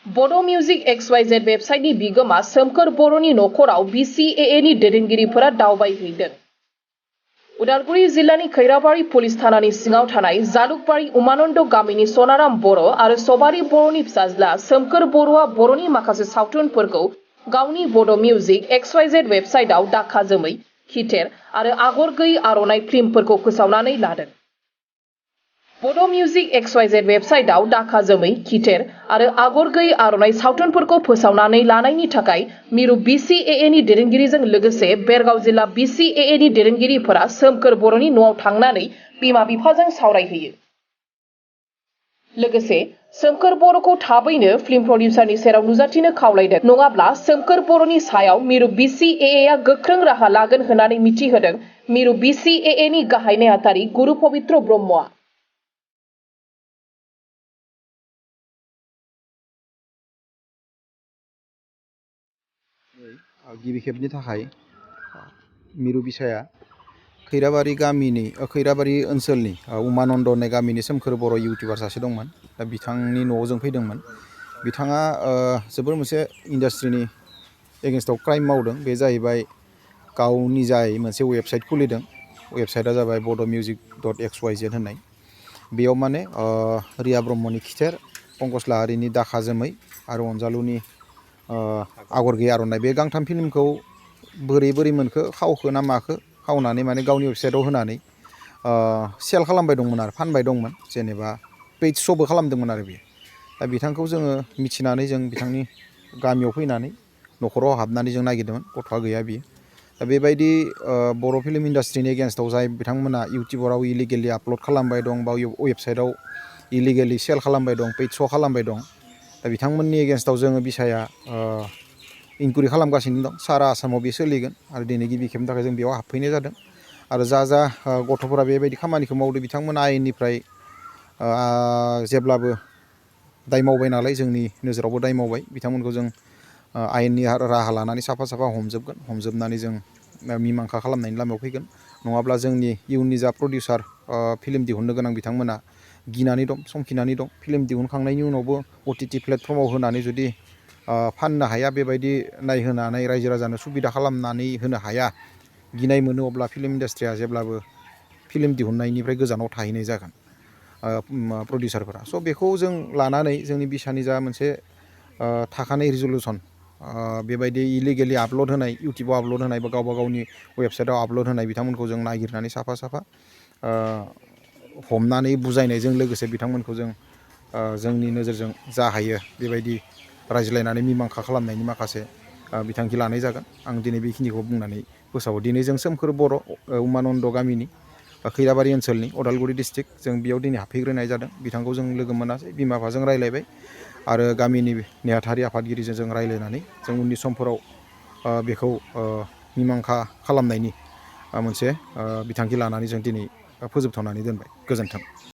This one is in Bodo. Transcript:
Bodo Music XYZ वेबसाइटनि बिगोमा सोमखोर बर'नि नखराव BCAA नि दैदेनगिरिफोरा दावबायहैदों। उदालगुरि जिल्लानि खैराबारि पुलिस थानानि सिङाव थानाय जालुकबारि उमानन्द गामिनि सनाराम बर' आरो सबारि बर'नि फिसाज्ला सोमखोर बर'आ बर'नि माखासे सावथुनफोरखौ गावनि बड' मिउजिक XYZ वेबसाइटआव दाखा जोमै, खिथेर आरो आगर गैयै आर'नाइ फिल्मफोरखौ फोसावनानै लादों। बड' मिउजिक XYZ वेबसाइटआव दाखा जोमै, खिथेर आरो आगर गैयै आर'नाइ सावथुनफोरखौ फोसावनानै लानायनि थाखाय मिरु BCAA नि दैदेनगिरिजों लोगोसे बेरगाव जिल्ला BCAA नि दैदेनगिरिफोरा सोमखोर बर'नि न'आव थांनानै बिमा-बिफाजों सावरायहैयो। लोगोसे सोमखोर बर'खौ थाबैनो फिल्म प्रडिउसारनि सेराव नुजाथिनो खावलायदों, नङाब्ला सोमखोर बर'नि सायाव मिरु BCAA आ गोख्रों राहा लागोन होननानै मिथिहोदों मिरु BCAA नि गाहाय नेहाथारि गुरु पबित्र ब्रह्मआ। गिबि खेबनि थाखाय मिरु बिसाया खैराबारि गामिनि खैराबारि ओनसोलनि उमानन्द होननाय गामिनि सोमखोर बर' इउटिउबार सासे दंमोन। दा बिथांनि न'आव जों फैदोंमोन। बिथाङा जोबोर मोनसे इन्डास्ट्रिनि एगेन्स्टआव क्राइम मावदों। बे जाहैबाय गाव निजायै मोनसे वेबसाइट खुलिदों। वेबसाइटआ जाबाय bodommusic.xyz होननाय। बेयाव माने रिया ब्रह्मनि खिथेर, पंकज लाहारिनि दाखा जोमै आरो अनजालुनि आगर गैयै आर'नाइ बे गांथाम फिल्मखौ बोरै मोनखो खावखो ना माखो खावनानै माने गावनि वेबसाइटआव होनानै सेल खालामबाय दंमोन आरो फानबाय दंमोन, जेनेबा पेज श'बो खालामदोंमोन आरो बेयो। दा बिथांखौ जोङो मिथिनानै जों बिथांनि गामियाव फैनानै न'खराव हाबनानै जों नागिरदोंमोन। गथ'आ गैया बियो। दा बेबायदि बर' फिल्म इन्डास्ट्रिनि एगेन्स्टआव जाय बिथांमोना इउटिउबाराव इलिगेलि आपल'ड खालामबाय दं बा वेबसाइटआव इलिगेलि सेल खालामबाय दं, पेज श' खालामबाय दं। दा बिथांमोननि एगेन्स्टआव जोङो बिसाया इनकुइरि खालामगासिनो दं। सारा आसामाव बे सोलिगोन आरो दिनै गिबि खेबनि थाखाय जों बेयाव हाबफैनाय जादों। आरो जा गथ'फोरा बेबायदि खामानिखौ मावदों बिथांमोना आयेननिफ्राय जेब्लाबो दाय मावबाय नालाय, जोंनि नोजोरावबो दाय मावबाय। बिथांमोनखौ जों आयेननि राहा लानानै साफा हमजोबगोन। हमजोबनानै जों मिमांसा खालामनायनि लामायाव फैगोन। नङाब्ला जोंनि इयुननि जा प्रडिउसार फिल्म दिहुननो गोनां बिथांमोना गिनानै दं, समखिनानै दं। फिल्म दिहुनखांनायनि उनावबो OTT प्लेटफर्माव होनानै जुदि फाननो हाया, बेबायदि नायहोनानै रायजो राजानो सुबिदा खालामनानै होनो हाया, गिनाय मोनो, अब्ला फिल्म इन्डास्ट्रिया जेब्लाबो फिल्म दिहुननायनिफ्राय गोजानाव थाहैनाय जागोन प्रडिउसारफोरा। स' बेखौ जों लानानै जोंनि बिसानि जा मोनसे थाखानाय रिजलिउसन, बेबायदि इलिगेलि आपल'ड होनाय, इउटिउबाव आपल'ड होनाय बा गावबा गावनि वेबसाइटआव आपल'ड होनाय बिथांमोनखौ जों नागिरनानै साफा हमनानै बुजायनायजों लोगोसे बिथांमोनखौ जों जोंनि नोजोरजों जा हायो बेबायदि रायज्लायनानै मिमांसा खालामनायनि माखासे बिथांखि लानाय जागोन। आं दिनै बेखिनिखौ बुंनानै फोसावो। दिनै जों सोमखोर बर' उमानन्द गामिनि खैराबारि ओनसोलनि उदालगुरि डिस्ट्रिक्ट, जों बेयाव दिनै हाबफैग्रोनाय जादों। बिथांखौ जों लोगो मोनासै, बिमा बिफाजों रायज्लायबाय आरो गामिनि नेहाथारि आफादगिरिजों जों रायज्लायनानै जों उननि समफोराव बेखौ मिमांसा खालामनायनि मोनसे बिथांखि लानानै जों दिनै फोजोबथ'नानै दोनबाय। गोजोन्थों।